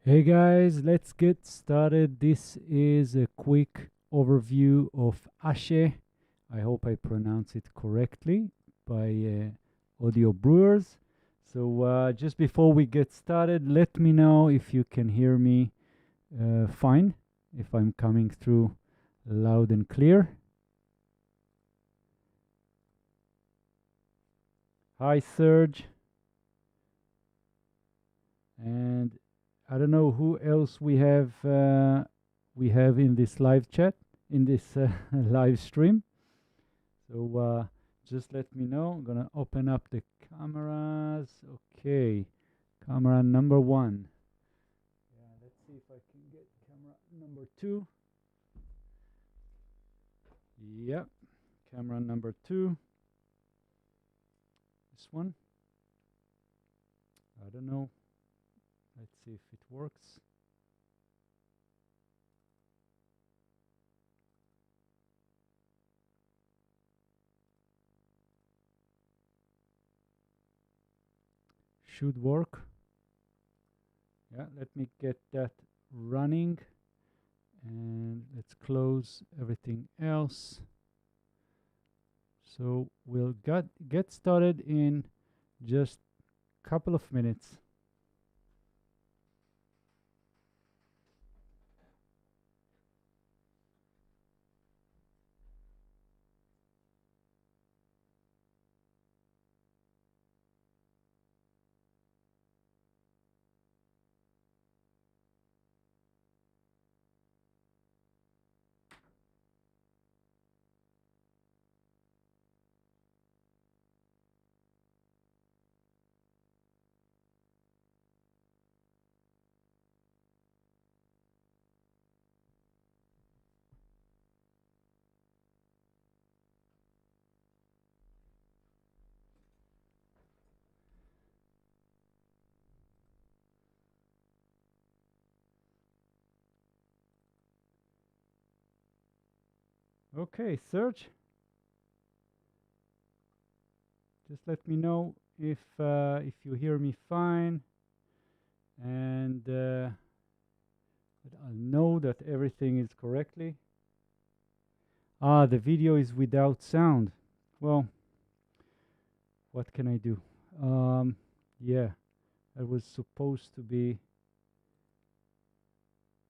Hey guys, let's get started. This is a quick overview of Ax'e. I hope I pronounce it correctly by Audio Brewers. So just before we get started, let me know if you can hear me fine, if I'm coming through loud and clear. Hi Serge. And I don't know who else we have in this live chat, in this live stream. So just let me know. I'm gonna open up the cameras. Okay, camera number 1. Yeah, let's see if I can get camera number 2. Yep, camera number 2. This one. I don't know. Let's see if it works. Should work. Yeah, let me get that running. And let's close everything else. So we'll get started in just a couple of minutes. Okay, Serge. Just let me know if you hear me fine, and I'll know that everything is correctly. Ah, the video is without sound. Well, what can I do? Yeah, I was supposed to be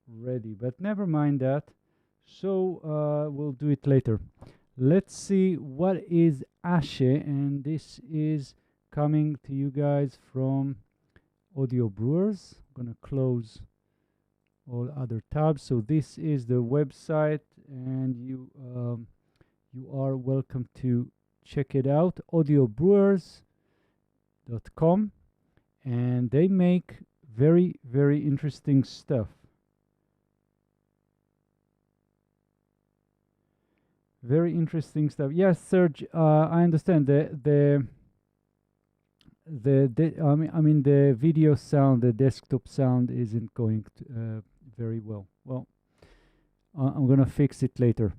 ready, but never mind that. So we'll do it later. Let's see what is Ax'e, and this is coming to you guys from Audio Brewers. I'm gonna close all other tabs. So this is the website, and you are welcome to check it out, audiobrewers.com, and they make very, very interesting stuff. Very interesting stuff. Yes, Serge, I understand the video sound, the desktop sound isn't going to, very well. Well, I'm gonna fix it later.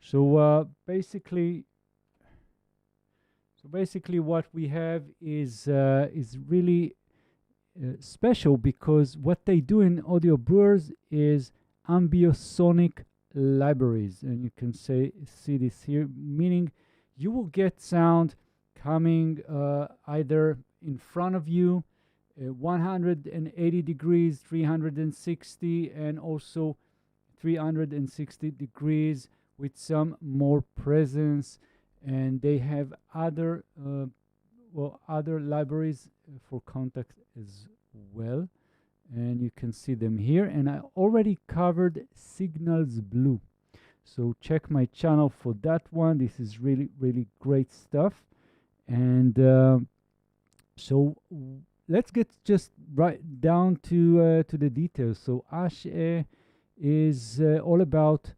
So basically, what we have is really special, because what they do in Audio Brewers is ambiosonic libraries, and you can see this here, meaning you will get sound coming either in front of you, 180 degrees, 360, and also 360 degrees with some more presence. And they have other other libraries for contact as well, and you can see them here. And I already covered Signals Blue, so check my channel for that one. This is really, really great stuff. And so let's get just right down to the details. So Ax'e is all about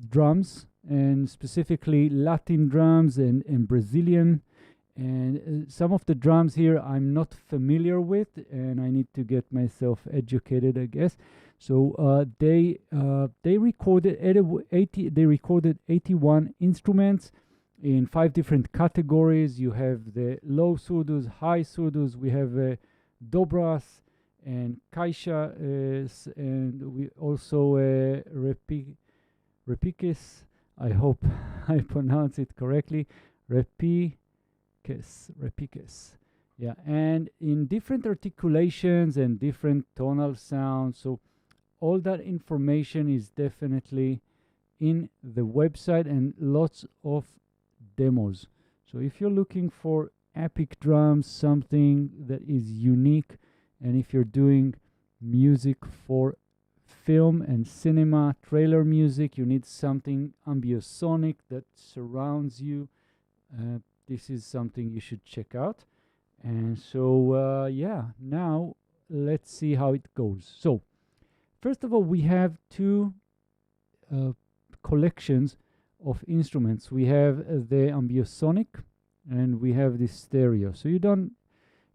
drums, and specifically Latin drums and Brazilian. And some of the drums here I'm not familiar with, and I need to get myself educated, I guess. So they recorded 81 instruments in 5 different categories. You have the low surdos, high surdos, we have dobras, and Kaisha is, and we also Repikis. I hope I pronounce it correctly. Repikis. Yeah, and in different articulations and different tonal sounds. So all that information is definitely in the website and lots of demos. So if you're looking for epic drums, something that is unique, and if you're doing music for film and cinema, trailer music, you need something ambiosonic that surrounds you. This is something you should check out. And so, yeah, now let's see how it goes. So, first of all, we have two collections of instruments. We have the ambiosonic and we have the stereo. So you don't,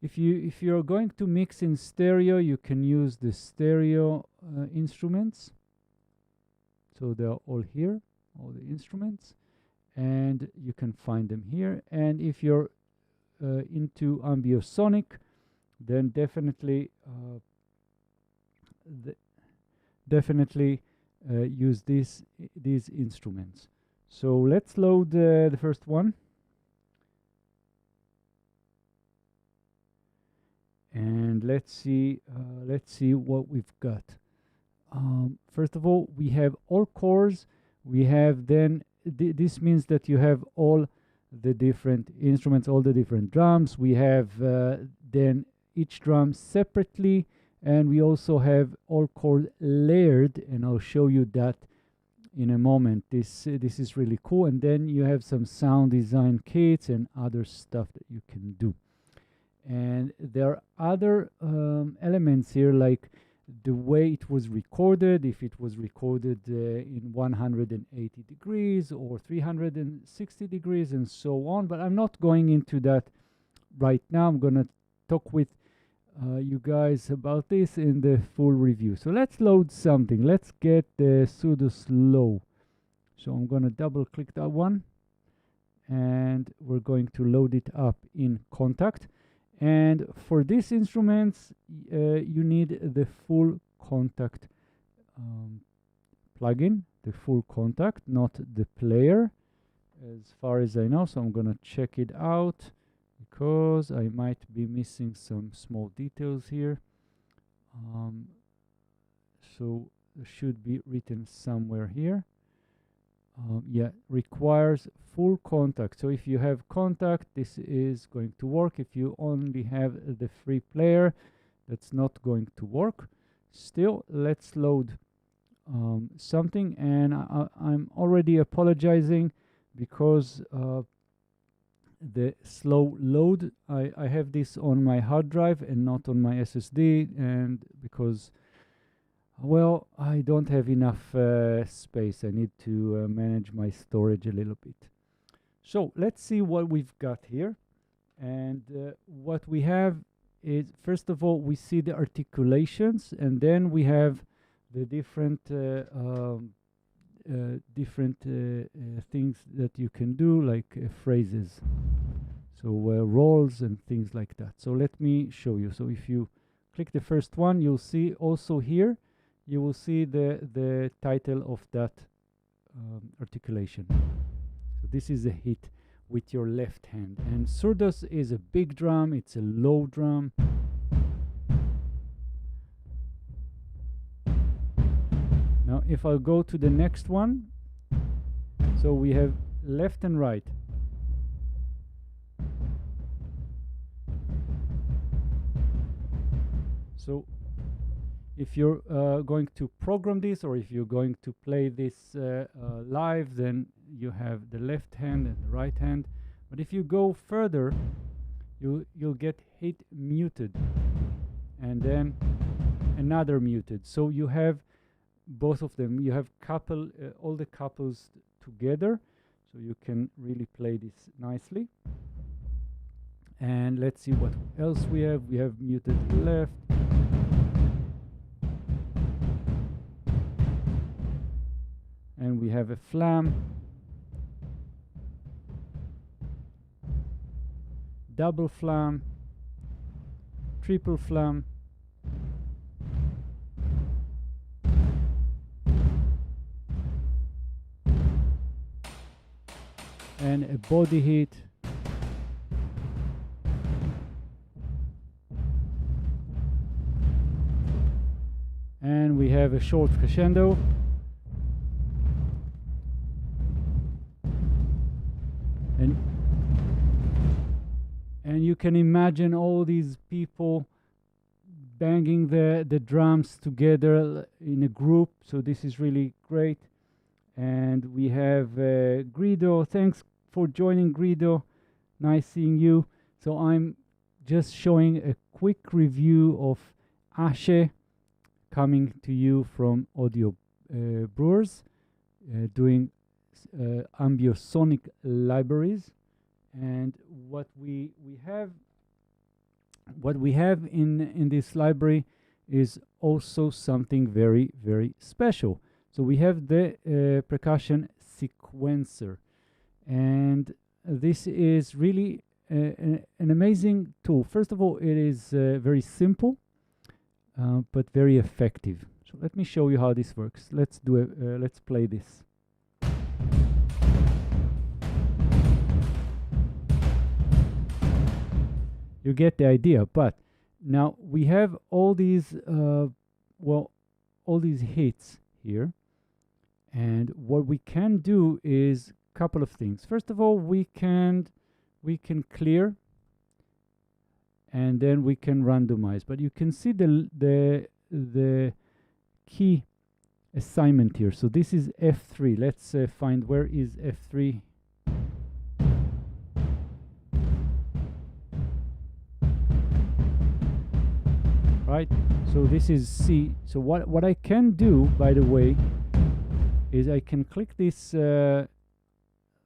if you're going to mix in stereo, you can use the stereo instruments. So they're all here, all the instruments, and you can find them here. And if you're into ambiosonic, then definitely use these instruments. So let's load the first one, and let's see what we've got. First of all, we have all cores. We have then this means that you have all the different instruments, all the different drums. We have then each drum separately, and we also have all chords layered, and I'll show you that in a moment. This is really cool. And then you have some sound design kits and other stuff that you can do. And there are other elements here, like the way it was recorded, if it was recorded in 180 degrees or 360 degrees and so on. But I'm not going into that right now. I'm going to talk with you guys about this in the full review. So let's load something. Let's get the pseudo slow. So I'm going to double click that one, and we're going to load it up in Contact. And for these instruments, you need the full Contact plugin, the full Contact, not the player, as far as I know. So I'm going to check it out, because I might be missing some small details here. So it should be written somewhere here. Yeah, requires full Contact. So if you have Contact, this is going to work. If you only have the free player, that's not going to work. Still, let's load something, and I'm already apologizing because the slow load. I have this on my hard drive and not on my SSD, and because, well, I don't have enough space. I need to manage my storage a little bit. So let's see what we've got here. And what we have is, first of all, we see the articulations, and then we have the different things that you can do, like phrases. So rolls and things like that. So let me show you. So if you click the first one, you'll see also here, you will see the title of that articulation. So this is a hit with your left hand. And surdos is a big drum, it's a low drum. Now if I go to the next one, so we have left and right. So if you're going to program this, or if you're going to play this live, then you have the left hand and the right hand. But if you go further, you'll get hit muted, and then another muted. So you have both of them. You have couple all the couples together, so you can really play this nicely. And let's see what else we have. We have muted left. And we have a flam, double flam, triple flam, and a body hit. And we have a short crescendo. And you can imagine all these people banging the drums together in a group. So this is really great. And we have Guido. Thanks for joining, Guido. Nice seeing you. So I'm just showing a quick review of Ax'e, coming to you from Audio Brewers, doing ambient libraries. And what we have in this library is also something very, very special. So we have the Percussion Sequencer, and this is really an amazing tool. First of all, it is very simple, but very effective. So let me show you how this works. Let's do it. Let's play this. You get the idea. But now we have all these, all these hits here, and what we can do is a couple of things. First of all, we can clear, and then we can randomize. But you can see the key assignment here. So this is F3. Let's find where is F3. Right, so this is C. So what I can do, by the way, is I can click this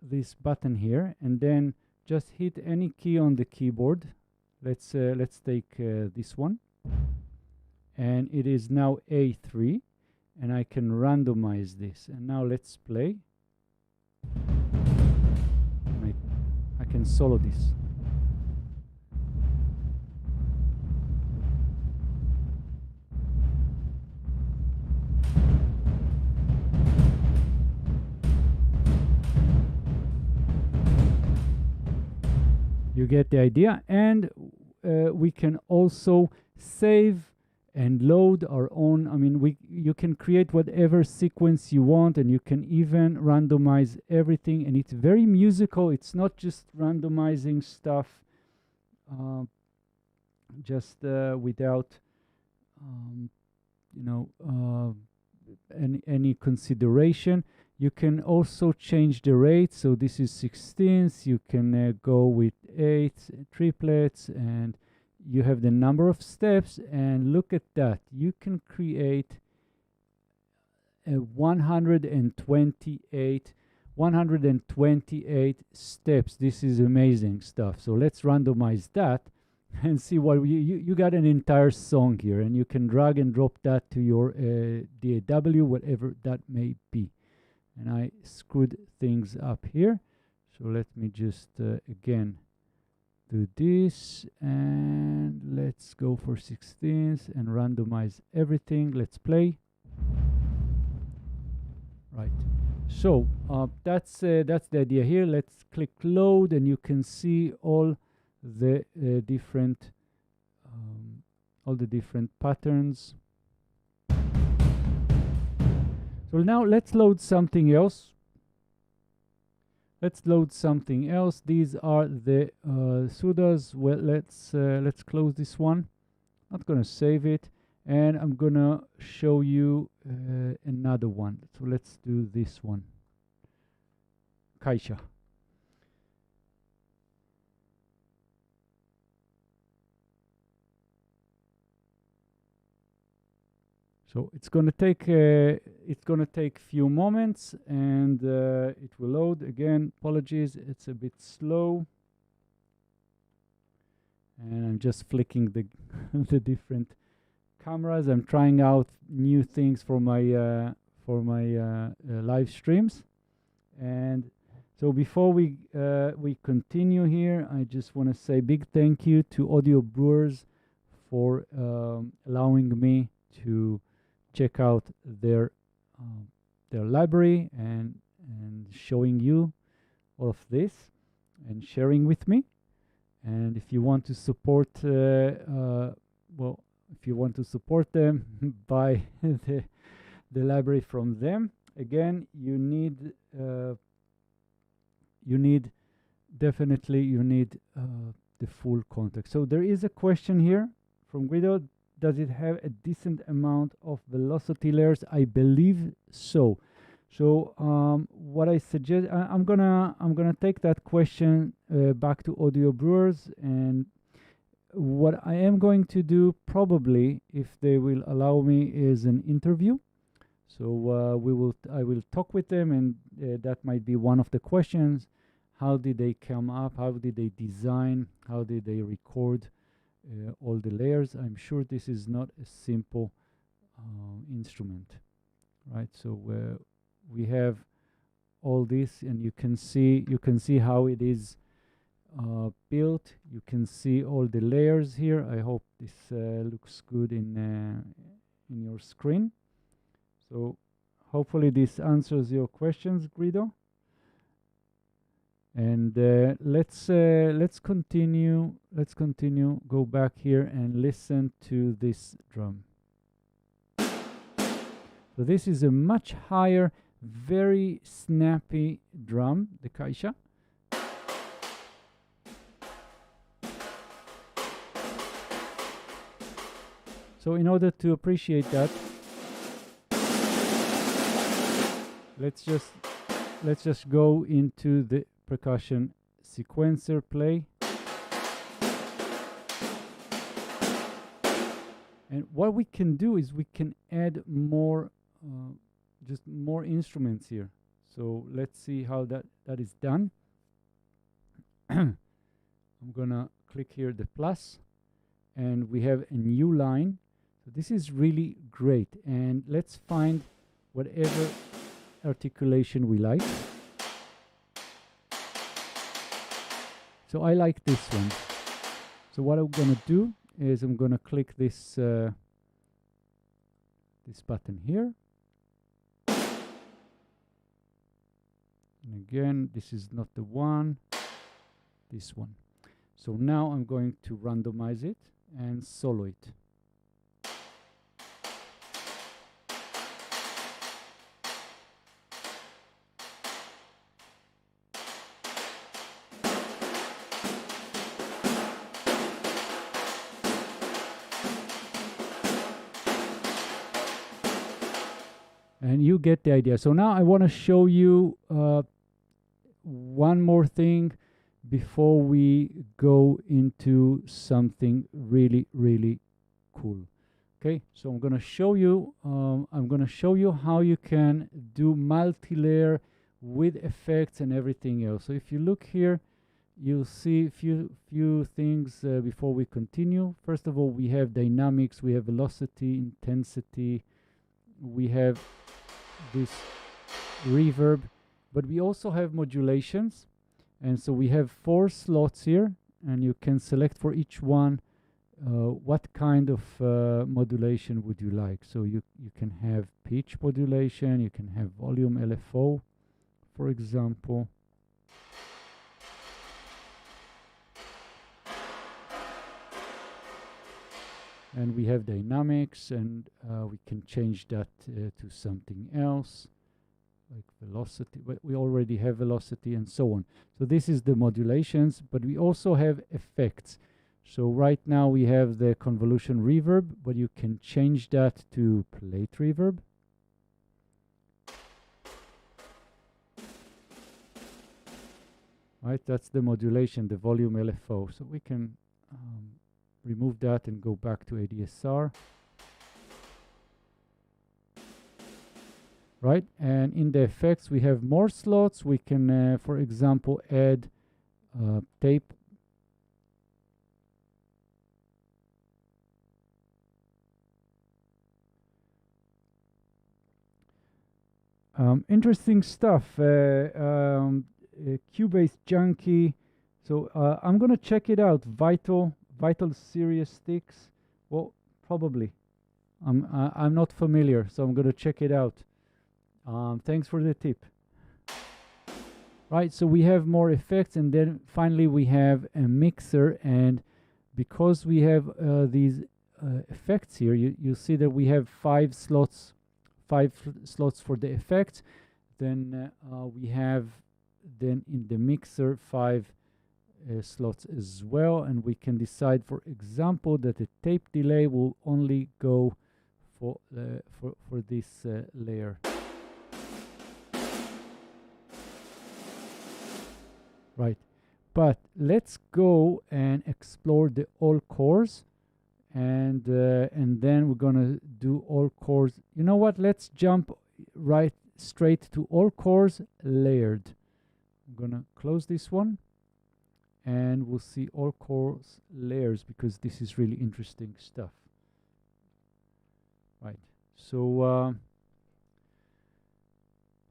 this button here, and then just hit any key on the keyboard. Let's take this one, and it is now A3, and I can randomize this. And now let's play. I can solo this. You get the idea. And we can also save and load our own. I mean, you can create whatever sequence you want, and you can even randomize everything. And it's very musical. It's not just randomizing stuff just without any consideration. You can also change the rate. So this is 16ths. You can go with 8ths, triplets, and you have the number of steps. And look at that. You can create a 128 steps. This is amazing stuff. So let's randomize that and see what you got. An entire song here, and you can drag and drop that to your DAW, whatever that may be. And I screwed things up here, so let me just again do this, and let's go for 16th and randomize everything. Let's play. Right, so that's the idea here. Let's click load, and you can see all the different patterns. So now let's load something else. These are the sudas. Well, let's close this one. Not gonna save it, and I'm gonna show you another one. So let's do this one. Kaisha. So it's gonna take few moments, and it will load again. Apologies, it's a bit slow, and I'm just flicking the the different cameras. I'm trying out new things for my live streams. And so before we continue here, I just want to say big thank you to Audio Brewers for allowing me to check out their library and showing you all of this and sharing with me. And if you want to support, well, if you want to support them, buy the library from them. Again, you need definitely you need the full context. So there is a question here from Guido. Does it have a decent amount of velocity layers? I believe so. So what I suggest, I'm gonna take that question back to Audio Brewers, and what I am going to do, probably, if they will allow me, is an interview. So I will talk with them, and that might be one of the questions. How did they come up? How did they design? How did they record all the layers? I'm sure this is not a simple instrument, right? So we have all this, and you can see how it is built. You can see all the layers here. I hope this looks good in your screen. So hopefully this answers your questions, Guido. And let's continue. Let's continue. Go back here and listen to this drum. So this is a much higher, very snappy drum, the Kaisha. So in order to appreciate that, let's just go into the Percussion Sequencer play. And what we can do is we can add more, just more instruments here. So let's see how that is done. I'm gonna click here the plus, and we have a new line. So this is really great, and let's find whatever articulation we like. So I like this one. So what I'm gonna do is I'm gonna click this this button here. And again, this is not the one, this one. So now I'm going to randomize it and solo it. And you get the idea. So now I want to show you one more thing before we go into something really, really cool. Okay, so I'm going to show you how you can do multi-layer with effects and everything else. So if you look here, you'll see a few things before we continue. First of all, we have dynamics, we have velocity, intensity, we have this reverb, but we also have modulations. And so we have 4 slots here, and you can select for each one what kind of modulation would you like. So you can have pitch modulation, you can have volume LFO, for example. And we have dynamics, and we can change that to something else, like velocity. But we already have velocity and so on. So this is the modulations, but we also have effects. So right now we have the convolution reverb, but you can change that to plate reverb. Right, that's the modulation, the volume LFO. So we can remove that and go back to ADSR. Right, and in the effects we have more slots. We can, for example, add tape. Interesting stuff. Cubase Junkie. So I'm gonna check it out. Vital Serious Sticks. Well, probably. I'm not familiar, so I'm gonna check it out. Thanks for the tip. right? So we have more effects, and then finally we have a mixer. And because we have these effects here, you see that we have five slots for the effects. Then we have then in the mixer five slots as well, and we can decide, for example, that the tape delay will only go for this layer. Right, but let's go and explore the all cores, and then we're gonna do all cores. You know what? Let's jump right straight to all cores layered. I'm gonna close this one, and we'll see all cores layers, because this is really interesting stuff. Right, so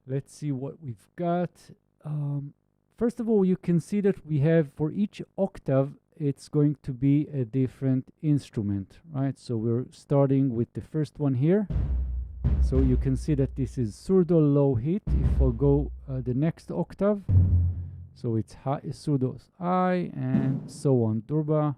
let's see what we've got. First of all, you can see that we have, for each octave, it's going to be a different instrument, right? So we're starting with the first one here. So you can see that this is surdo low hit. If I'll go the next octave, so it's high, surdo high, and so on, durba.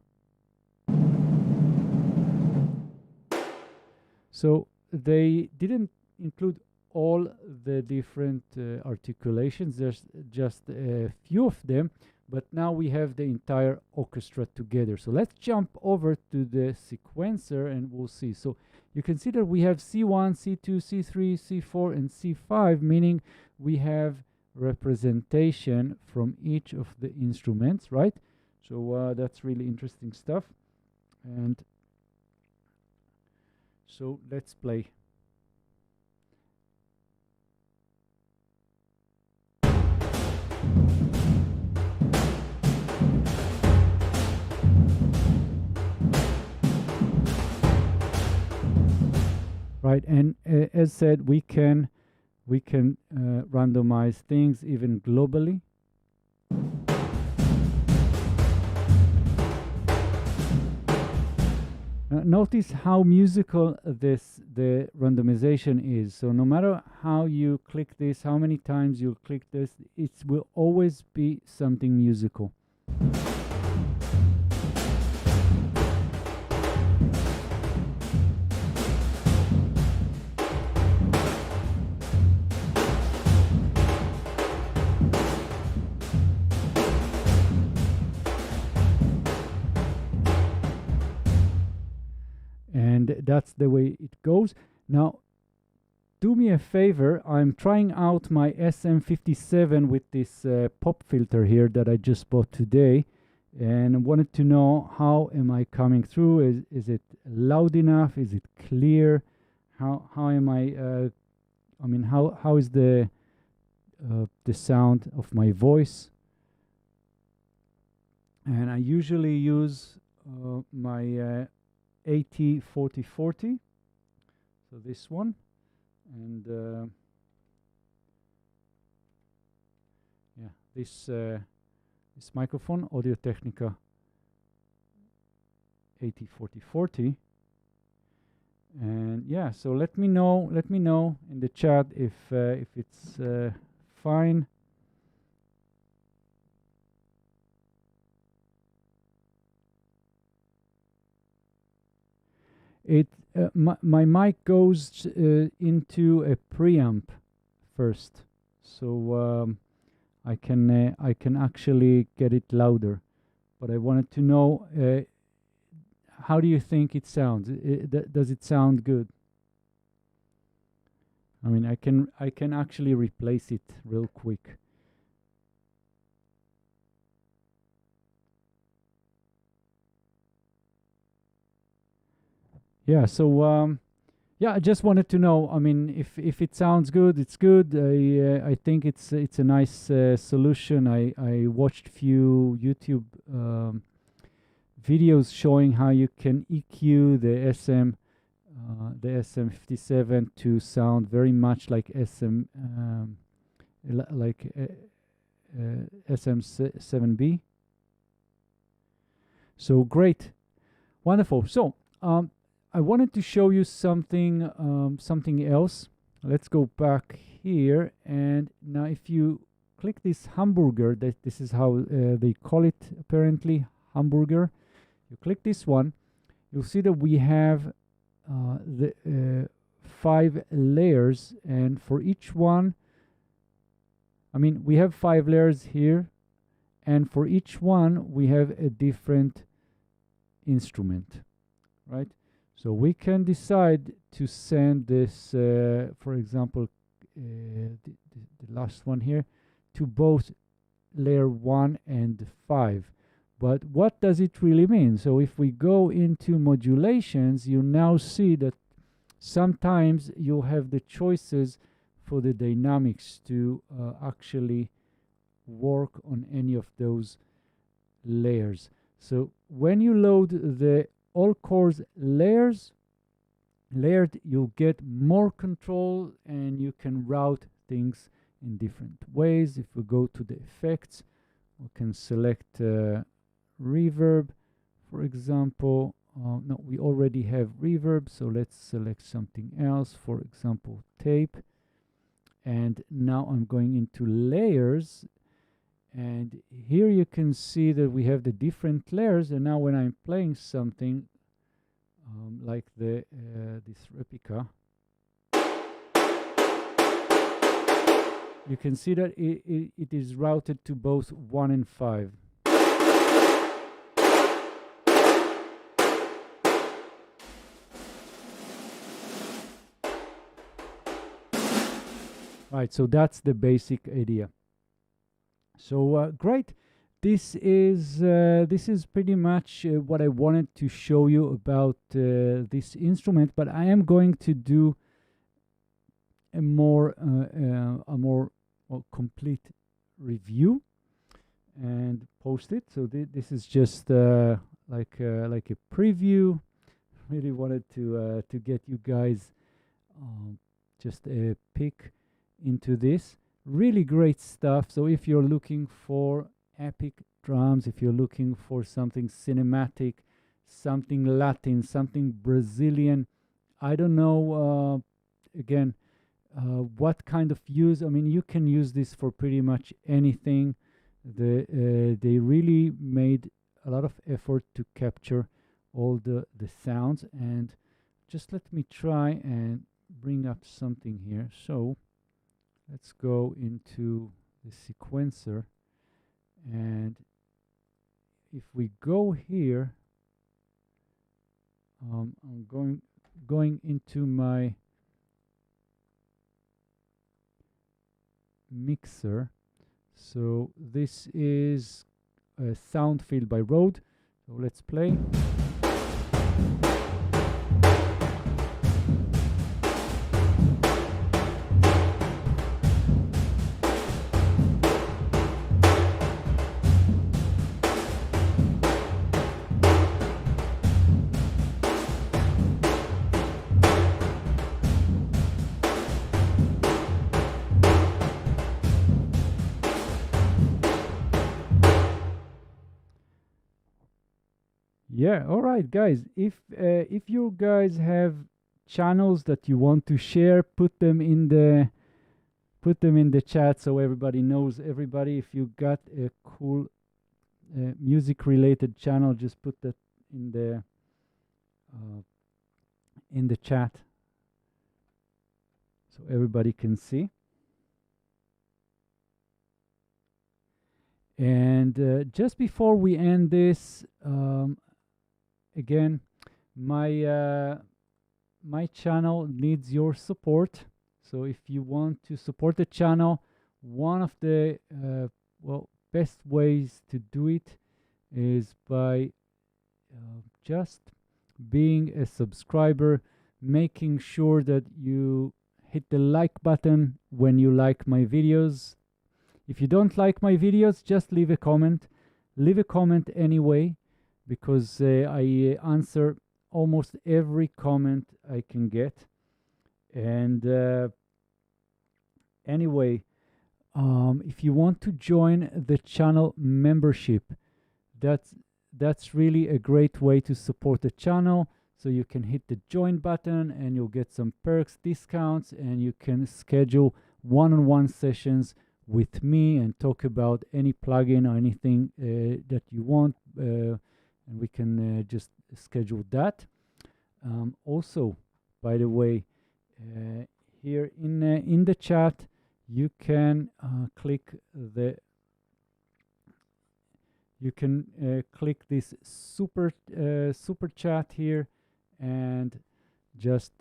So they didn't include all the different articulations. There's just a few of them, but now we have the entire orchestra together. So let's jump over to the sequencer and we'll see. So you can see that we have C1, C2, C3, C4, and C5, meaning we have representation from each of the instruments, right? So that's really interesting stuff. And so let's play. Right, and as said, we can randomize things even globally. Notice how musical the randomization is. So no matter how you click this, how many times you click this, it will always be something musical. And that's the way it goes. Now, do me a favor. I'm trying out my SM57 with this pop filter here that I just bought today, and I wanted to know, how am I coming through? Is it loud enough? Is it clear? How am I? I mean, how is the sound of my voice? And I usually use my 80-40-40, so this one, and yeah, this microphone, Audio Technica 80-40-40, and yeah, so let me know in the chat if it's fine. My mic goes into a preamp first, so I can actually get it louder. But I wanted to know, how do you think it sounds? Does it sound good? I mean, I can actually replace it real quick. Yeah, so yeah, I just wanted to know. I mean, if it sounds good, it's good. I think it's a nice solution. I watched few YouTube videos showing how you can EQ the SM57 to sound very much like SM7B. So great, wonderful. So I wanted to show you something else. Let's go back here, and now if you click this hamburger, this is how they call it apparently, hamburger. You click this one, you'll see that we have the 5 layers, and for each one, I mean, we have 5 layers here, and for each one we have a different instrument, right? So we can decide to send this, for example, the last one here, to both layer 1 and 5. But what does it really mean? So if we go into modulations, you now see that sometimes you'll have the choices for the dynamics to actually work on any of those layers. So when you load the all chords layered, you'll get more control and you can route things in different ways. If we go to the effects, we can select reverb, for example. No, we already have reverb, so let's select something else, for example, tape. And now I'm going into layers, and here you can see that we have the different layers. And now when I'm playing something like this replica, you can see that it is routed to both 1 and 5. Right, so that's the basic idea. So great. This is pretty much what I wanted to show you about this instrument. But I am going to do a more complete review and post it. So this is just like a preview. Really wanted to get you guys just a peek into this. Really great stuff. So if you're looking for epic drums, if you're looking for something cinematic, something Latin, something Brazilian, I don't know again what kind of use. I mean, you can use this for pretty much anything. They really made a lot of effort to capture all the sounds. And just let me try and bring up something here. So let's go into the sequencer, and if we go here, I'm going into my mixer. So this is a sound field by Rode. So let's play. Yeah, all right, guys. If you guys have channels that you want to share, put them in the chat so everybody knows everybody. If you got a cool music related channel, just put that in the chat so everybody can see. And just before we end this, again, my channel needs your support. So if you want to support the channel, one of the best ways to do it is by just being a subscriber, making sure that you hit the like button when you like my videos. If you don't like my videos, just leave a comment. Leave a comment anyway, because I answer almost every comment I can get. And anyway, if you want to join the channel membership, that's really a great way to support the channel. So you can hit the join button and you'll get some perks, discounts, and you can schedule one-on-one sessions with me and talk about any plugin or anything that you want, and we can just schedule that. Also, by the way, here in the chat, you can click this super chat here and just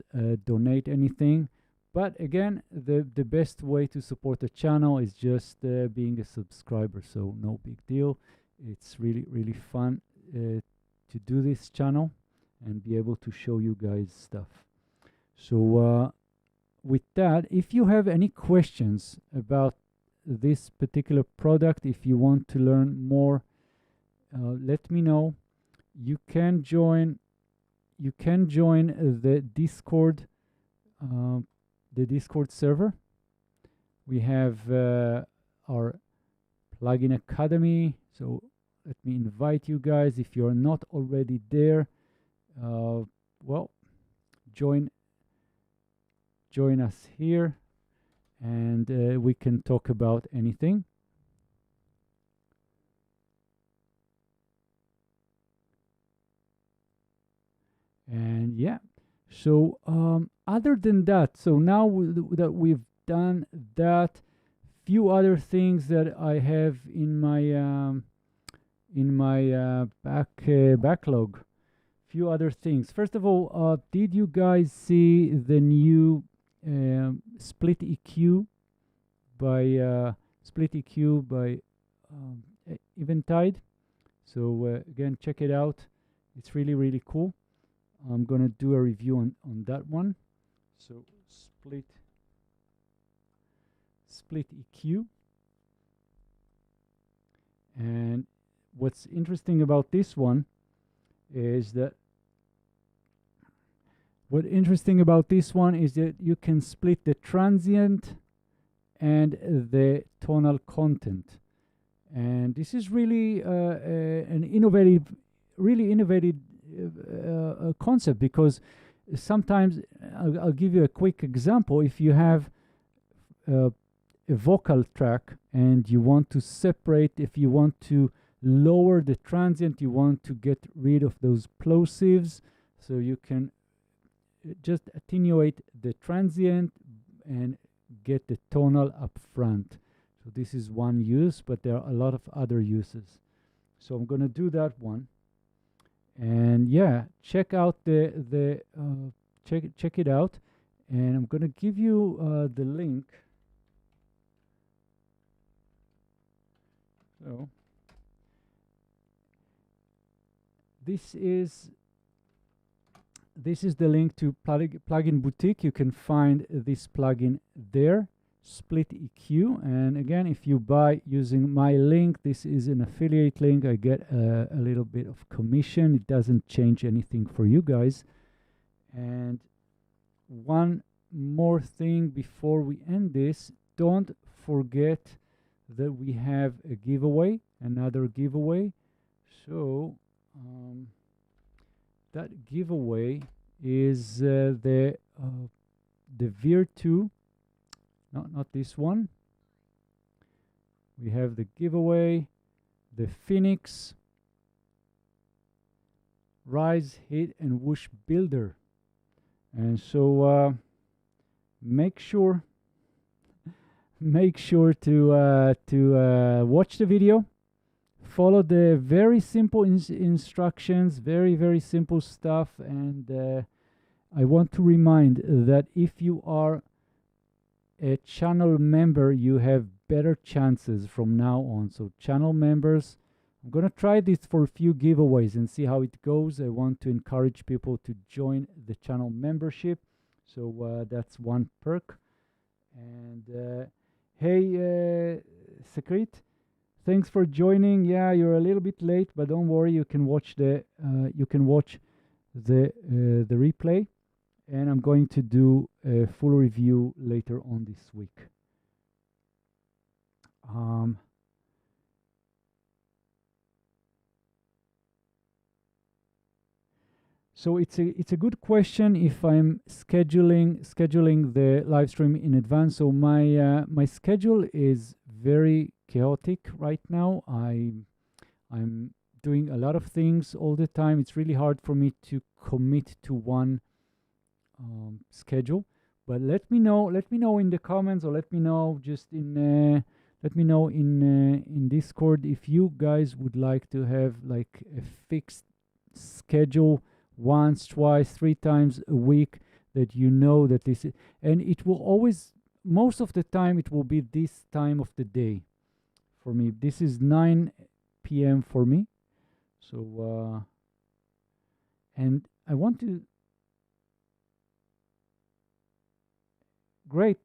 donate anything. But again, the best way to support the channel is just being a subscriber, so no big deal. It's really fun to do this channel and be able to show you guys stuff. So with that, if you have any questions about this particular product, if you want to learn more, let me know. You can join the Discord server. We have our plugin academy, so let me invite you guys. If you're not already there, well, join us here, and we can talk about anything. And yeah, so other than that, so now that we've done that, few other things that I have in my backlog. Few other things. First of all, did you guys see the new split EQ by Eventide? So again, check it out. It's really cool. I'm gonna do a review on that one. So split EQ. And what's interesting about this one is that you can split the transient and the tonal content. And this is really an innovative concept, because sometimes I'll give you a quick example. If you have a vocal track and you want to separate, if you want to lower the transient, you want to get rid of those plosives, so you can just attenuate the transient and get the tonal up front. So this is one use, but there are a lot of other uses. So I'm going to do that one. And yeah, check out check it out, and I'm gonna give you the link. So this is the link to Plugin Boutique. You can find this plugin there, Split EQ. And again, if you buy using my link, this is an affiliate link, I get a little bit of commission. It doesn't change anything for you guys. And one more thing before we end this, don't forget that we have a giveaway, another giveaway. So that giveaway is the Veer 2. Not this one. We have the giveaway, the Phoenix Rise, Hit, and Whoosh Builder. And so make sure to watch the video, follow the very simple instructions, very simple stuff. And I want to remind that if you are a channel member, you have better chances from now on. So channel members, I'm gonna try this for a few giveaways and see how it goes. I want to encourage people to join the channel membership. So that's one perk. And hey, Secret, thanks for joining. Yeah, you're a little bit late, but don't worry, you can watch the replay. And I'm going to do a full review later on this week. So it's a good question if I'm scheduling the live stream in advance. So my schedule is very chaotic right now. I'm doing a lot of things all the time. It's really hard for me to commit to one schedule. But let me know. Let me know in the comments, or let me know just in. Let me know in Discord if you guys would like to have like a fixed schedule once, twice, 3 times a week, that you know that this is, and it will always, most of the time it will be this time of the day for me. This is 9 p.m. for me. So and I want to, great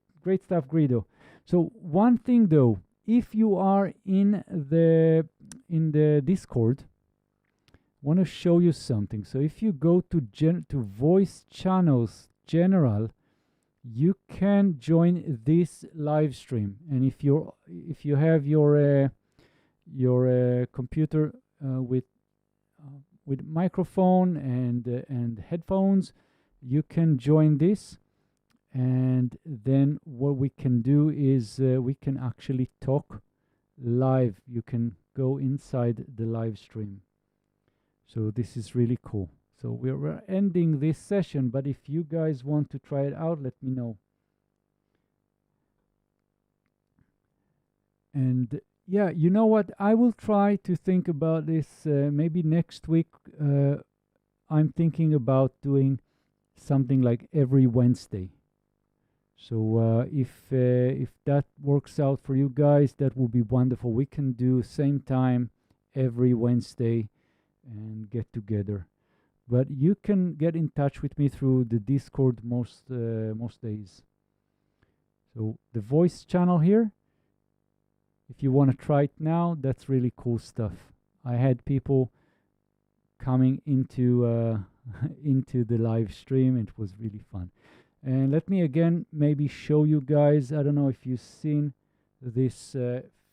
stuff, Guido. So one thing though, if you are in the Discord, want to show you something. So if you go to voice channels general, you can join this live stream. And if you have your computer with microphone and headphones, you can join this. And then what we can do is we can actually talk live. You can go inside the live stream. So this is really cool. So we're ending this session, but if you guys want to try it out, let me know. And yeah, you know what? I will try to think about this maybe next week. I'm thinking about doing something like every Wednesday. So if that works out for you guys, that will be wonderful. We can do same time every Wednesday and get together. But you can get in touch with me through the Discord most days. So the voice channel here, if you want to try it now, that's really cool stuff. I had people coming into into the live stream. It was really fun. And let me again maybe show you guys, I don't know if you've seen this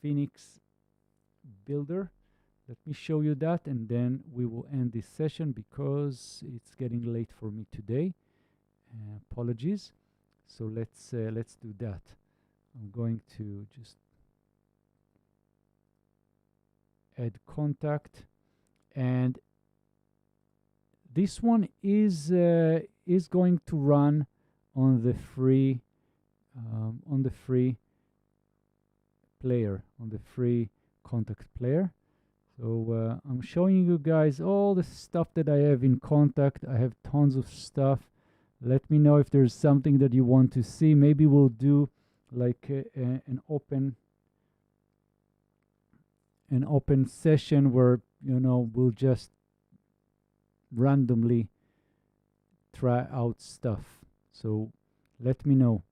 Phoenix builder. Let me show you that, and then we will end this session because it's getting late for me today. Apologies. So let's do that. I'm going to just add contact, and this one is going to run on the free player, on the free contact player. So I'm showing you guys all the stuff that I have in contact. I have tons of stuff. Let me know if there's something that you want to see. Maybe we'll do like an open session where, you know, we'll just randomly try out stuff. So let me know.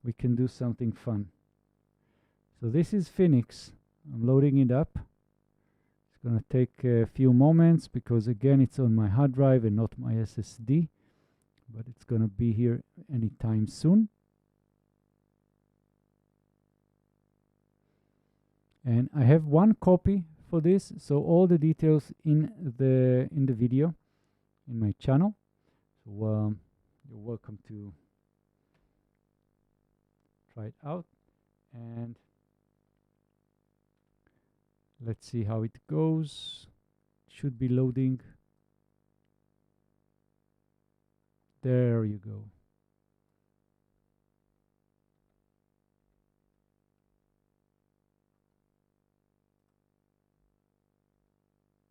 We can do something fun. So this is Phoenix. I'm loading it up. It's going to take a few moments because, again, it's on my hard drive and not my SSD. But it's going to be here anytime soon. And I have one copy for this, so all the details in the video in my channel. So you're welcome to try it out, and let's see how it goes. It should be loading. There you go.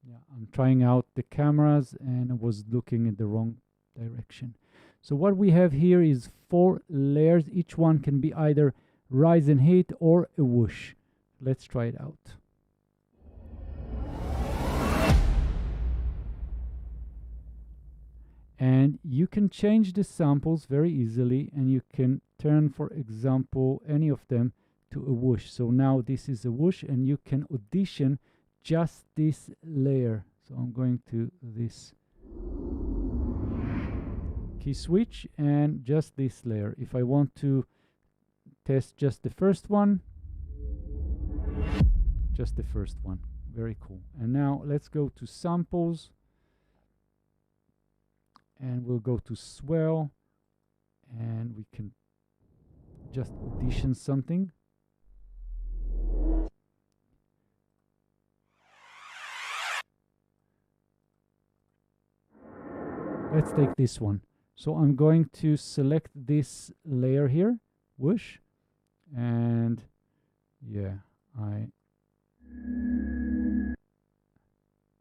Yeah, I'm trying out the cameras and I was looking in the wrong direction. So what we have here is 4 layers. Each one can be either rise and hit or a whoosh. Let's try it out. And you can change the samples very easily, and you can turn, for example, any of them to a whoosh. So now this is a whoosh, and you can audition just this layer. So I'm going to this key switch and just this layer. If I want to test just the first one, just the first one. Very cool. And now let's go to samples, and we'll go to swell, and we can just audition something. let's take this one. So I'm going to select this layer here, whoosh, and yeah,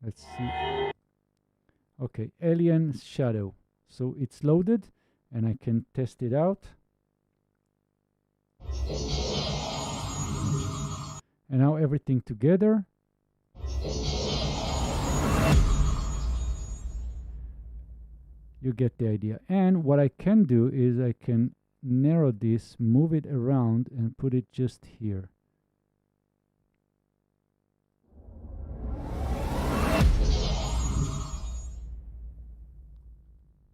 let's see. Okay, alien shadow. So it's loaded, and I can test it out. And now everything together. You get the idea. And what I can do is I can narrow this, move it around, and put it just here.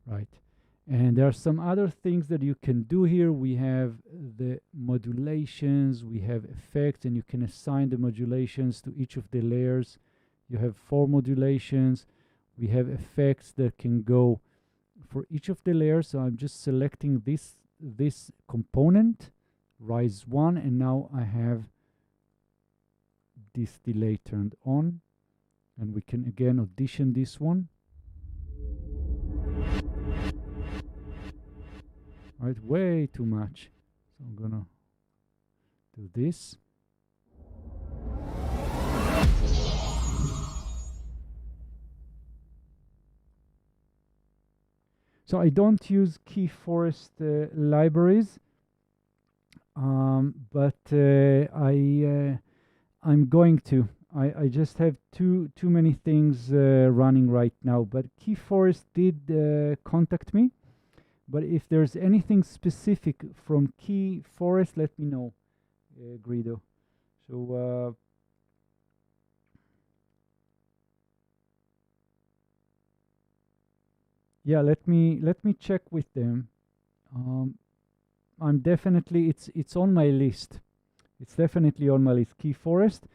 Right. And there are some other things that you can do here. We have the modulations, we have effects, and you can assign the modulations to each of the layers. You have 4 modulations. We have effects that can go for each of the layers. So I'm just selecting this component, rise 1, and now I have this delay turned on. And we can again audition this one. Right, way too much. So I'm gonna do this. So I don't use key forest libraries, but I'm going to. I just have too many things running right now. But key forest did contact me. But if there's anything specific from key forest, let me know, Guido. So yeah, let me check with them. I'm definitely it's on my list. It's definitely on my list, key forest.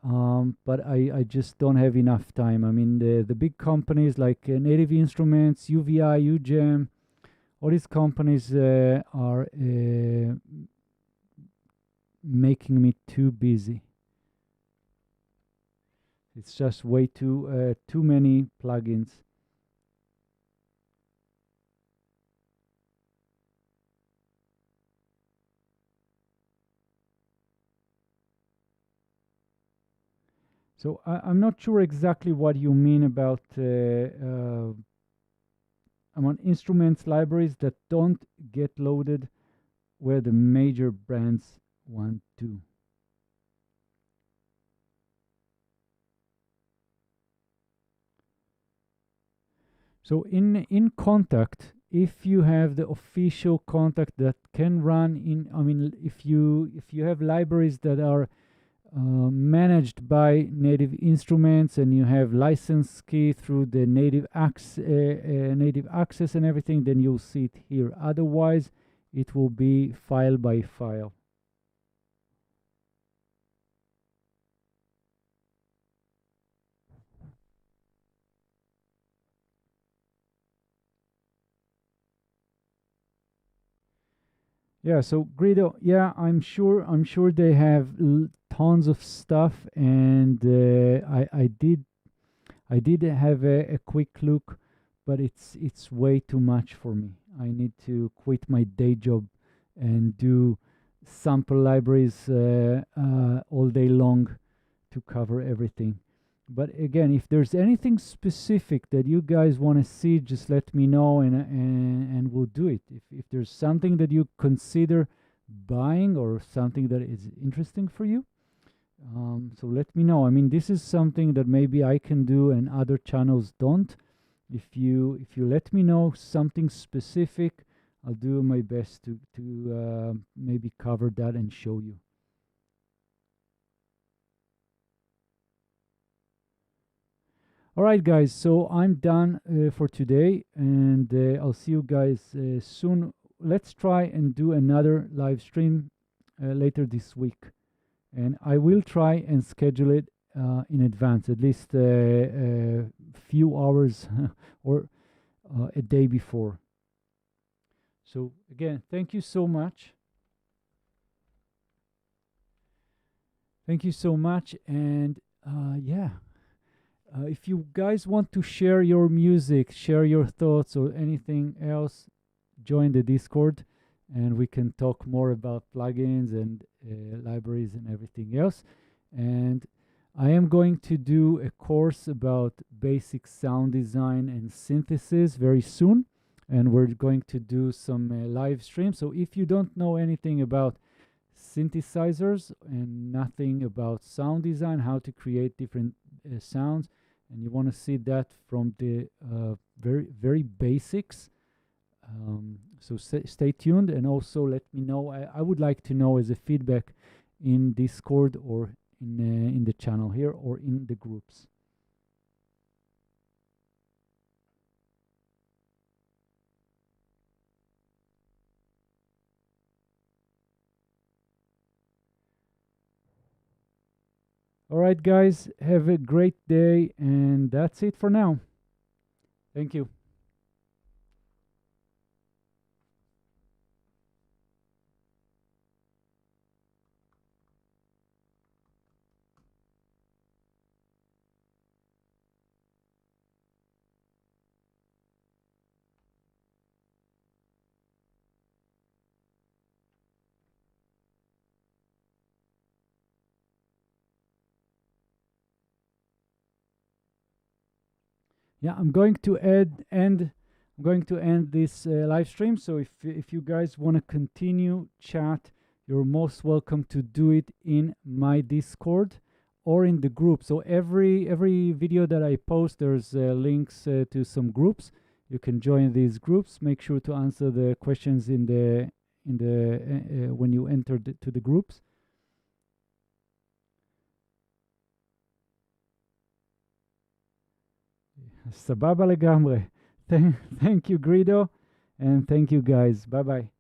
But I just don't have enough time. I mean, the big companies like Native Instruments, UVI, UGEM, all these companies are making me too busy. It's just way too many plugins. So I'm not sure exactly what you mean about instruments libraries that don't get loaded where the major brands want to. So in Contact, if you have the official Contact that can run in, I mean, if you have libraries that are managed by Native Instruments and you have license key through the native access and everything, then you'll see it here. Otherwise, it will be file by file. Yeah, so Guido, yeah, I'm sure they have tons of stuff, and I did have a quick look, but it's way too much for me. I need to quit my day job and do sample libraries all day long to cover everything. But again, if there's anything specific that you guys want to see, just let me know, and we'll do it. If there's something that you consider buying or something that is interesting for you, so let me know. I mean, this is something that maybe I can do and other channels don't. If you let me know something specific, I'll do my best to maybe cover that and show you. All right, guys, so I'm done for today, and I'll see you guys soon. Let's try and do another live stream later this week, and I will try and schedule it in advance, at least a few hours or a day before. So again, thank you so much. Thank you so much, and yeah. If you guys want to share your music, share your thoughts, or anything else, join the Discord and we can talk more about plugins and libraries and everything else. And I am going to do a course about basic sound design and synthesis very soon. And we're going to do some live stream. So if you don't know anything about synthesizers and nothing about sound design, how to create different sounds, and you want to see that from the very basics, so stay tuned, and also let me know. I would like to know as a feedback in Discord or in the channel here or in the groups. All right, guys, have a great day, and that's it for now. Thank you. Yeah, I'm going to end this live stream. So if you guys want to continue chat, you're most welcome to do it in my Discord or in the group. So every video that I post, there's links to some groups. You can join these groups. Make sure to answer the questions in the when you enter to the groups. סבבה לגמרי. Thank you, Grido, and thank you, guys. Bye bye.